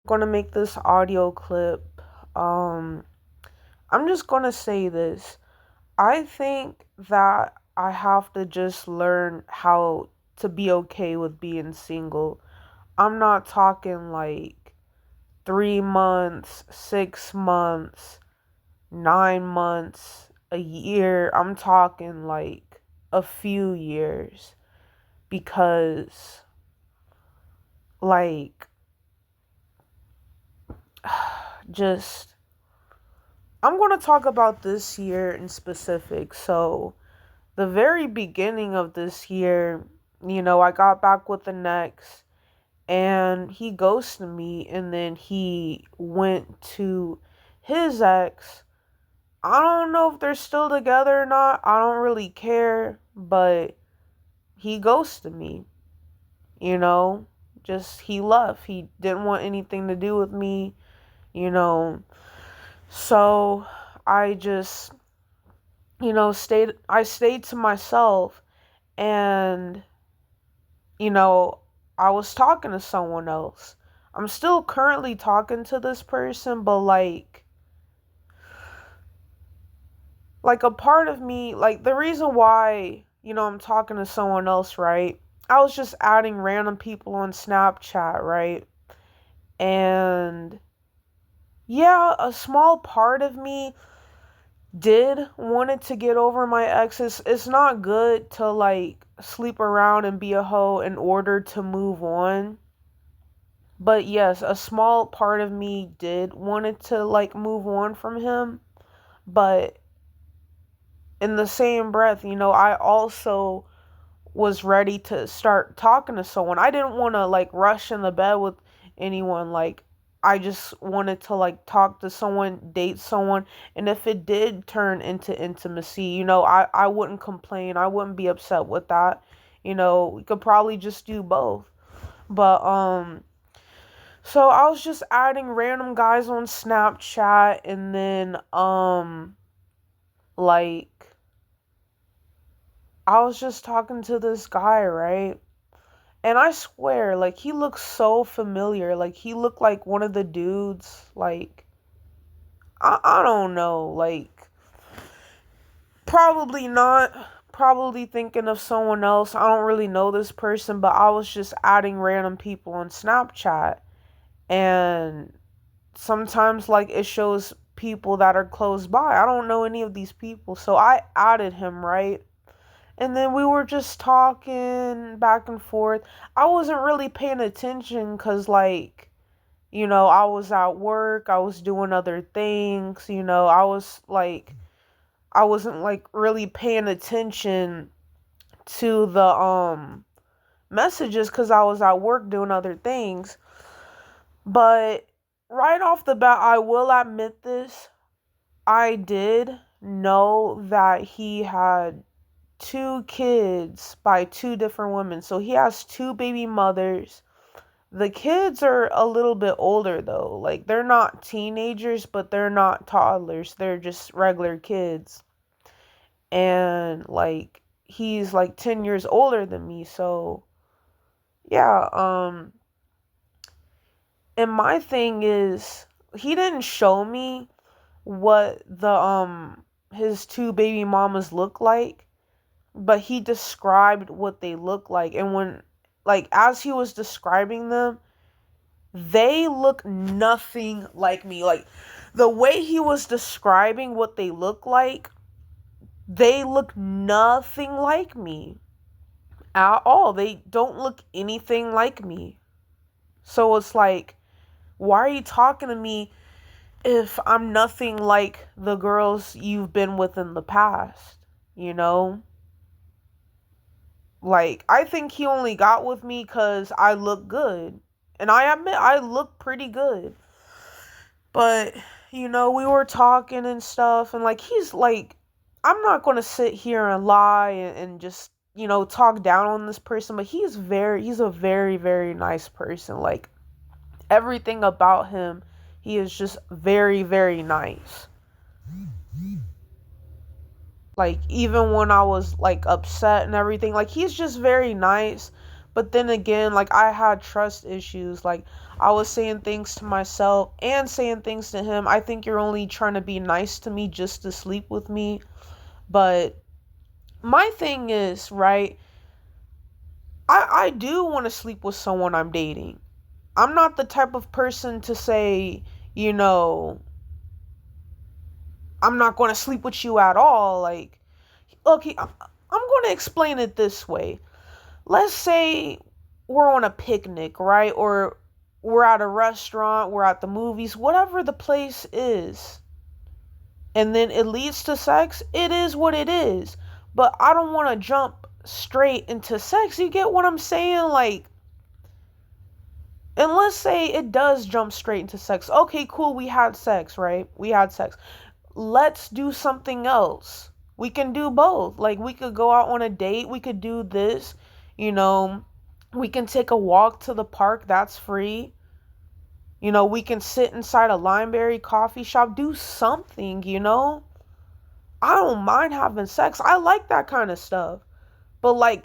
Going to make this audio clip. Um, I'm just going to say this. I think that I have to just learn how to be okay with being single. I'm not talking like 3 months, 6 months, 9 months, a year. I'm talking like a few years because, like, just I'm going to talk about this year in specific. So, the very beginning of this year, I got back with the next and he ghosted me and then he went to his ex. I don't know if they're still together or not. I don't really care, but he ghosted me, you know? Just he left. He didn't want anything to do with me, you know. So, I just stayed to myself and you know, I was talking to someone else. I'm still currently talking to this person, but like a part of me, like the reason why, I'm talking to someone else, right? I was just adding random people on Snapchat, right? And yeah, a small part of me did wanted to get over my exes. It's not good to like sleep around and be a hoe in order to move on. But yes, a small part of me did wanted to like move on from him. But in the same breath, I also was ready to start talking to someone. I didn't want to like rush in the bed with anyone. Like, I just wanted to like talk to someone, date someone. And if it did turn into intimacy, I wouldn't complain. I wouldn't be upset with that. We could probably just do both. But, so I was just adding random guys on Snapchat and then like I was just talking to this guy, right? And I swear, like he looked so familiar. Like he looked like one of the dudes, like I don't know, like probably not. Probably thinking of someone else. I don't really know this person, but I was just adding random people on Snapchat. And sometimes like it shows people that are close by. I don't know any of these people. So I added him, right? And then we were just talking back and forth. I wasn't really paying attention cuz like, I was at work, I was doing other things, I wasn't like really paying attention to the messages cuz I was at work doing other things. But right off the bat, I will admit this. I did know that he had two kids by two different women. So he has two baby mothers. The kids are a little bit older though. Like they're not teenagers, but they're not toddlers. They're just regular kids. And like he's like 10 years older than me. So yeah, and my thing is he didn't show me what the his two baby mamas look like, but he described what they look like. And when like as he was describing them, they look nothing like me. Like the way he was describing what they look like, they look nothing like me at all. They don't look anything like me. So it's like, why are you talking to me if I'm nothing like the girls you've been with in the past, you know? Like, I think he only got with me because I look good. And I admit, I look pretty good. But, we were talking and stuff, and like, he's like, I'm not going to sit here and lie and just, talk down on this person, but he's a very, very nice person. Like, everything about him, he is just very, very nice. Like even when I was like upset and everything, like he's just very nice. But then again, like I had trust issues. Like I was saying things to myself and saying things to him. I think you're only trying to be nice to me just to sleep with me. But my thing is, right, I do want to sleep with someone I'm dating. I'm not the type of person to say, you know, I'm not going to sleep with you at all. Like, okay, I'm going to explain it this way. Let's say we're on a picnic, right? Or we're at a restaurant, we're at the movies, whatever the place is. And then it leads to sex, it is what it is. But I don't want to jump straight into sex. You get what I'm saying? Like, and let's say it does jump straight into sex. Okay, cool, we had sex, right? We had sex. Let's do something else. We can do both. Like, we could go out on a date, we could do this, you know, we can take a walk to the park, that's free. You know, we can sit inside a Limeberry coffee shop, do something, you know? I don't mind having sex. I like that kind of stuff. But, like,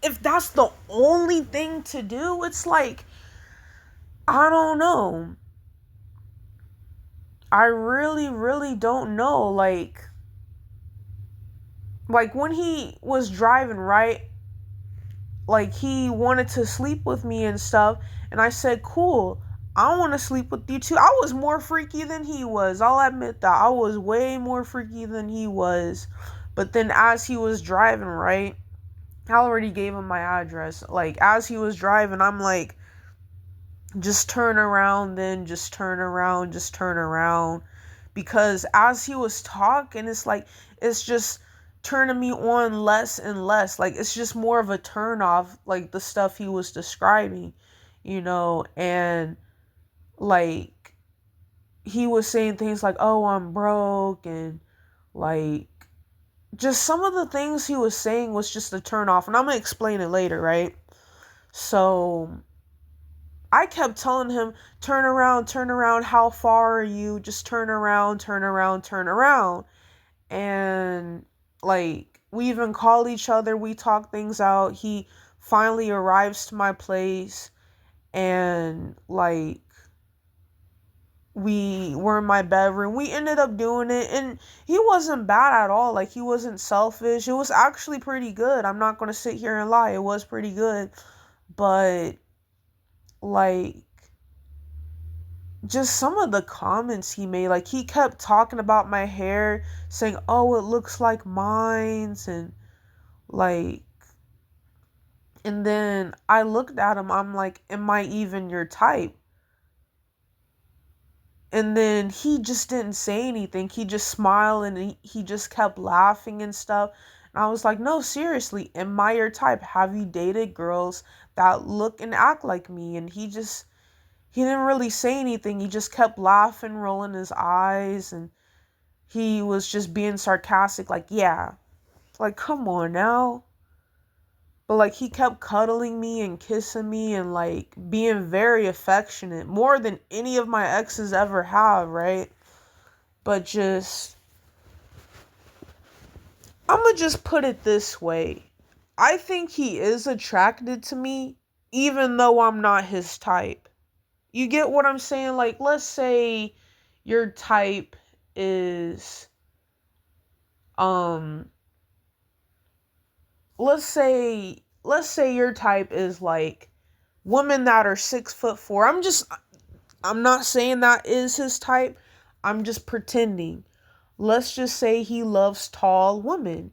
if that's the only thing to do, it's like, I don't know. I really, really don't know. Like when he was driving, right? Like he wanted to sleep with me and stuff, and I said, "Cool. I want to sleep with you too." I was more freaky than he was. I'll admit that. I was way more freaky than he was. But then as he was driving, right? I already gave him my address. Like as he was driving, I'm like, just turn around, then just turn around, just turn around. Because as he was talking, it's like, it's just turning me on less and less. Like, it's just more of a turn off, like the stuff he was describing, you know, and like, he was saying things like, oh, I'm broke, and like, just some of the things he was saying was just a turn off. And I'm gonna explain it later, right? So I kept telling him, turn around, how far are you? Just turn around, turn around, turn around. And like, we even called each other, we talked things out. He finally arrives to my place, and like, we were in my bedroom. We ended up doing it, and he wasn't bad at all. Like, he wasn't selfish. It was actually pretty good. I'm not going to sit here and lie. It was pretty good. But like, just some of the comments he made, like he kept talking about my hair, saying, oh, it looks like mine's, and like, and then I looked at him, I'm like, am I even your type? And then he just didn't say anything. He just smiled, and he just kept laughing and stuff. And I was like, no, seriously, am I your type? Have you dated girls that look and act like me? And he didn't really say anything. He just kept laughing, rolling his eyes, and he was just being sarcastic, like, yeah. Like, come on now. But like, he kept cuddling me and kissing me and like being very affectionate, more than any of my exes ever have, right? But just, I'm gonna just put it this way. I think he is attracted to me, even though I'm not his type. You get what I'm saying? Like, let's say your type is, um, let's say your type is like women that are 6'4". I'm not saying that is his type. I'm just pretending. Let's just say he loves tall women.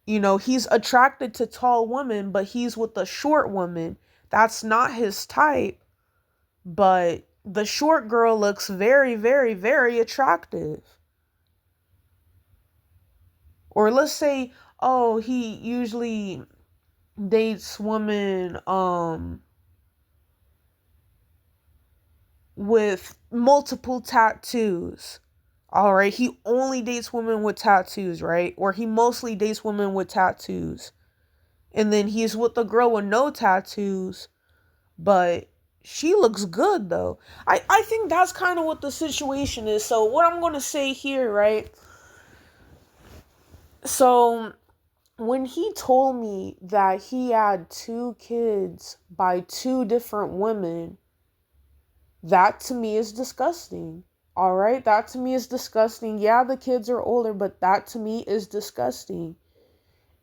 You know, he's attracted to tall women, but he's with a short woman. That's not his type. But the short girl looks very, very, very attractive. Or let's say, oh, he usually dates women with multiple tattoos. All right, he only dates women with tattoos, right? Or he mostly dates women with tattoos. And then he's with a girl with no tattoos, but she looks good though. I think that's kind of what the situation is. So what I'm going to say here, right? So when he told me that he had 2 kids by 2 different women, that to me is disgusting. All right, that to me is disgusting. Yeah, the kids are older, but that to me is disgusting.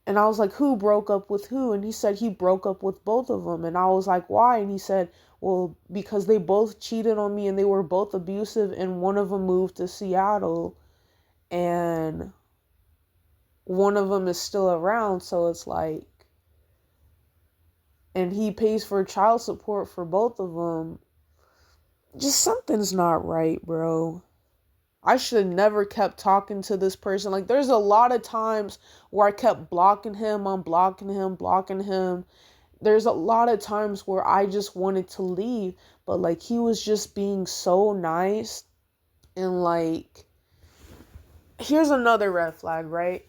And I was like, who broke up with who? And he said he broke up with both of them. And I was like, why? And he said, well, because they both cheated on me and they were both abusive, and one of them moved to Seattle and one of them is still around. So it's like, and he pays for child support for both of them. Just something's not right, bro. I should have never kept talking to this person. Like, there's a lot of times where I kept blocking him, unblocking him, blocking him. There's a lot of times where I just wanted to leave, but like he was just being so nice. And like, here's another red flag, right?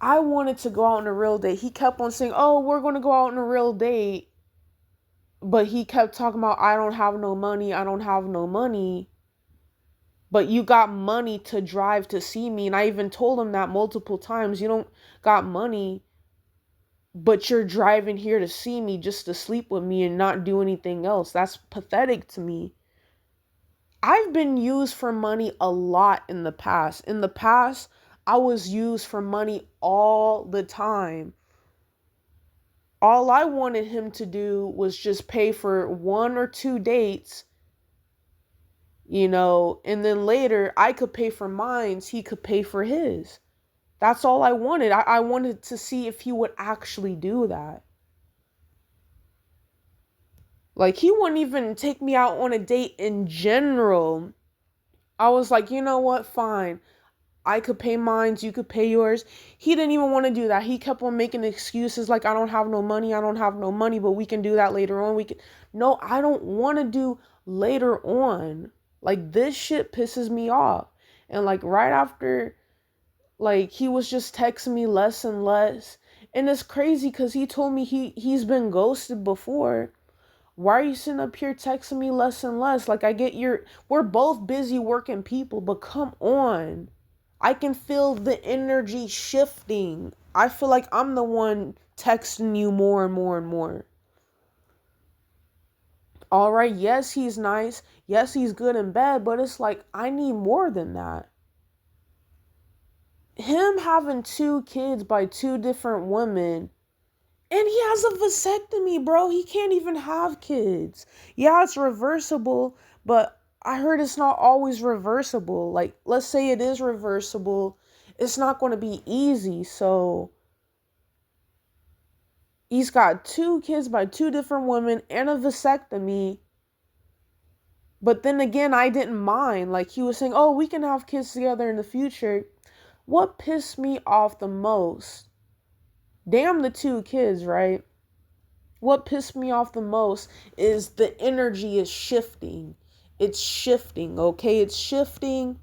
I wanted to go out on a real date. He kept on saying, oh, we're going to go out on a real date. But he kept talking about, I don't have no money. I don't have no money. But you got money to drive to see me. And I even told him that multiple times. You don't got money, but you're driving here to see me just to sleep with me and not do anything else. That's pathetic to me. I've been used for money a lot in the past. In the past, I was used for money all the time. All I wanted him to do was just pay for 1 or 2 dates, and then later I could pay for mine, he could pay for his. That's all I wanted. I wanted to see if he would actually do that. Like, he wouldn't even take me out on a date in general. I was like, you know what? Fine. I could pay mine, you could pay yours. He didn't even want to do that. He kept on making excuses like, I don't have no money, but we can do that later on. No, I don't want to do later on. Like, this shit pisses me off. And like right after, like, he was just texting me less and less. And it's crazy because he told me he's been ghosted before. Why are you sitting up here texting me less and less? Like, we're both busy working people, but come on. I can feel the energy shifting. I feel like I'm the one texting you more and more and more. All right, yes, he's nice. Yes, he's good in bed, but it's like, I need more than that. Him having 2 kids by 2 different women, and he has a vasectomy, bro. He can't even have kids. Yeah, it's reversible, but I heard it's not always reversible. Like, let's say it is reversible. It's not going to be easy. So he's got 2 kids by 2 different women and a vasectomy. But then again, I didn't mind. Like, he was saying, oh, we can have kids together in the future. What pissed me off the most? Damn the 2 kids, right? What pissed me off the most is the energy is shifting. It's shifting, okay? It's shifting.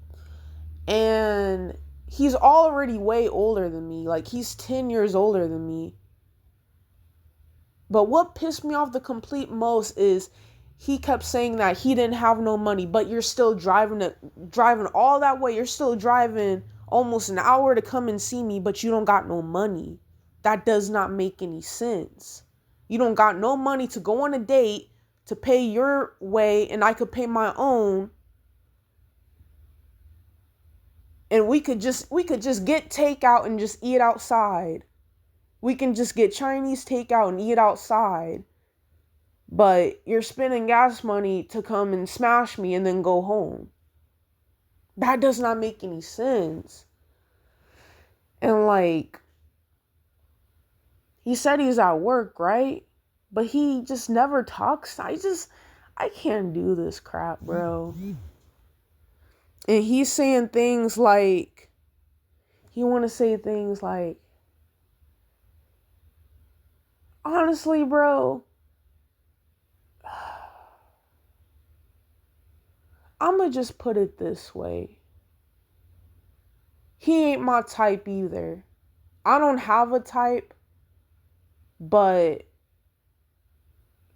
And he's already way older than me. Like, he's 10 years older than me. But what pissed me off the complete most is he kept saying that he didn't have no money, but you're still driving all that way. You're still driving almost an hour to come and see me, but you don't got no money. That does not make any sense. You don't got no money to go on a date, to pay your way, and I could pay my own. And we could just get takeout and just eat outside. We can just get Chinese takeout and eat outside. But you're spending gas money to come and smash me and then go home. That does not make any sense. And like, he said he's at work, right? But he just never talks. I can't do this crap, bro. And he's saying things like, he want to say things like, honestly, bro, I'ma just put it this way. He ain't my type either. I don't have a type, but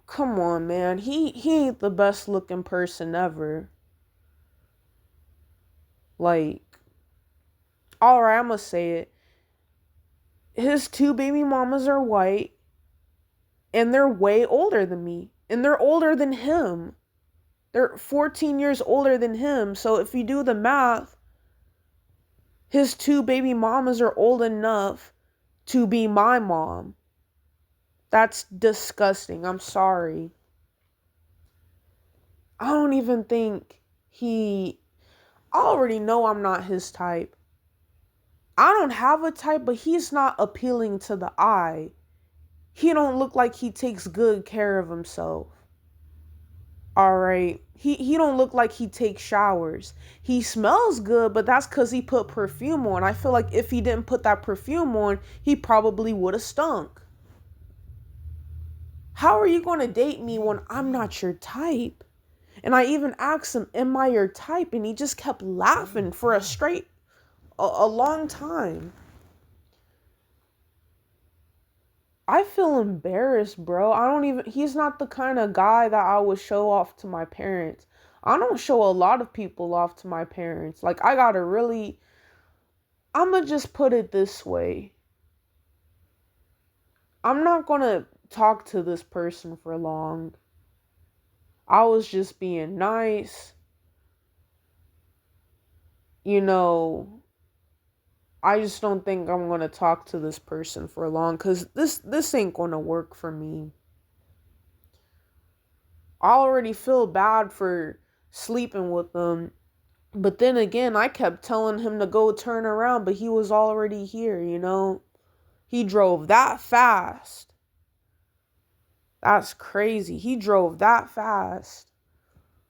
come on, man. He ain't the best looking person ever. Like, alright, I'ma say it. His two baby mamas are white, and they're way older than me. And they're older than him. They're 14 years older than him. So if you do the math, his two baby mamas are old enough to be my mom. That's disgusting. I'm sorry. I don't even think I already know I'm not his type. I don't have a type, but he's not appealing to the eye. He don't look like he takes good care of himself. All right. He don't look like he takes showers. He smells good, but that's cuz he put perfume on. I feel like if he didn't put that perfume on, he probably would have stunk. How are you going to date me when I'm not your type? And I even asked him, "Am I your type?" And he just kept laughing for a long time. I feel embarrassed, bro. He's not the kind of guy that I would show off to my parents. I don't show a lot of people off to my parents. Like, I'ma just put it this way. I'm not gonna talk to this person for long. I was just being nice. You know, I just don't think I'm gonna talk to this person for long because this ain't gonna work for me. I already feel bad for sleeping with them. But then again, I kept telling him to go turn around, but he was already here, you know? He drove that fast. That's crazy. He drove that fast.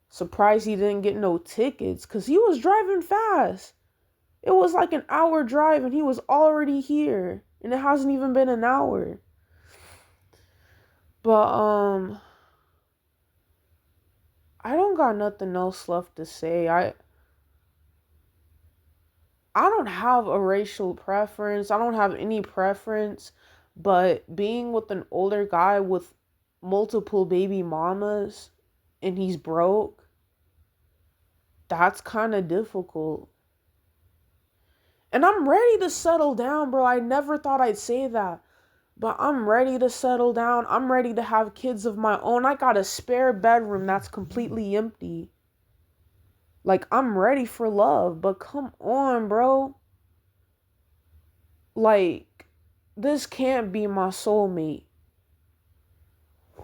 Surprised he didn't get no tickets because he was driving fast. It was like an hour drive and he was already here. And it hasn't even been an hour. But I don't got nothing else left to say. I don't have a racial preference. I don't have any preference, but being with an older guy with multiple baby mamas and he's broke, that's kind of difficult. And I'm ready to settle down, bro. I never thought I'd say that, but I'm ready to settle down. I'm ready to have kids of my own. I got a spare bedroom that's completely empty. Like, I'm ready for love, but come on, bro. Like, this can't be my soulmate.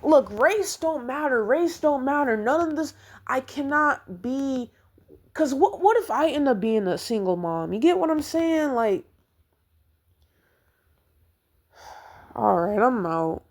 Look, race don't matter. Race don't matter. None of this. I cannot be. Because what if I end up being a single mom? You get what I'm saying? Like, all right, I'm out.